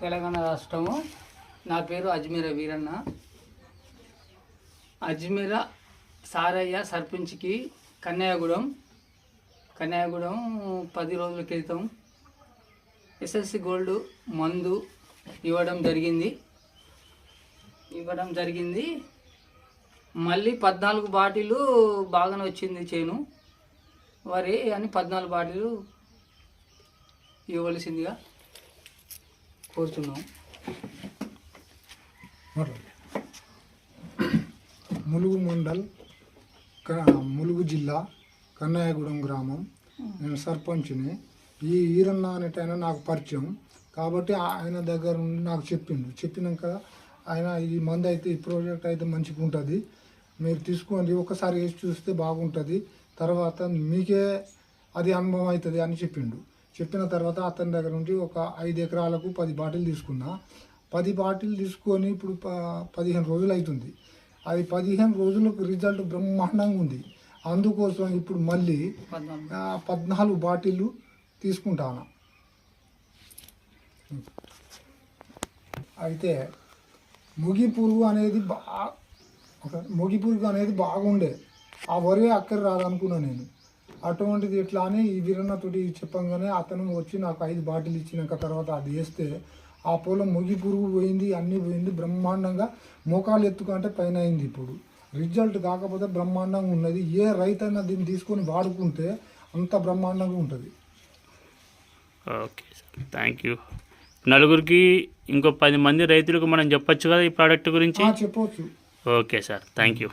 తెలంగాణ రాష్ట్రము. నా పేరు అజ్మీర వీరన్న. అజ్మీర సారయ్య సర్పంచ్కి కన్యాగూడెం 10 రోజుల క్రితం ఎస్ఎస్సి గోల్డ్ మందు ఇవ్వడం జరిగింది. మళ్ళీ 14 బాటిలు బాగానే వచ్చింది చేను వరి అని 14 బాటిలు ఇవ్వవలసిందిగా కోరుతున్నాం. ములుగు మండల్ ములుగు జిల్లా కన్నయ్యగూడెం గ్రామం. నేను సర్పంచ్ని. ఈ ఈరన్న అనేటైనా నాకు పరిచయం కాబట్టి ఆయన దగ్గర నుండి నాకు చెప్పినాక ఆయన ఈ మందు అయితే ఈ ప్రాజెక్ట్ అయితే మంచిగా ఉంటుంది, మీరు తీసుకోండి, ఒకసారి వేసి చూస్తే బాగుంటుంది, తర్వాత మీకే అది అనుభవం అవుతుంది అని చెప్పిన తర్వాత అతని దగ్గర నుండి ఒక 5 ఎకరాలకు 10 బాటిల్ తీసుకున్నా. 10 బాటిల్ తీసుకొని ఇప్పుడు 15 రోజులు అవుతుంది. అది 15 రోజులకు రిజల్ట్ బ్రహ్మాండంగా ఉంది. అందుకోసం ఇప్పుడు మళ్ళీ 14 బాటిళ్ళు తీసుకుంటాను. అయితే మొగి పురుగు అనేది బాగుండే, ఆ వరే అక్కర రాదనుకున్నాను నేను. అటువంటిది ఎట్లా అని ఈ వీరన్నతోటి చెప్పంగానే అతను వచ్చి నాకు 5 బాటిల్ ఇచ్చినాక తర్వాత అది వేస్తే ఆ పొలం మొగి పురుగు పోయింది, అన్నీ పోయింది, బ్రహ్మాండంగా మోకాలు ఎత్తుకంటే పైన అయింది. ఇప్పుడు రిజల్ట్ కాకపోతే బ్రహ్మాండంగా ఉన్నది. ఏ రైతైనా దీన్ని తీసుకొని వాడుకుంటే అంత బ్రహ్మాండంగా ఉంటుంది. Okay sir, thank you. నలుగురికి ఇంకో 10 మంది రైతులకు మనం చెప్పొచ్చు కదా ఈ ప్రోడక్ట్ గురించి? చెప్పవచ్చు. Okay sir, thank you.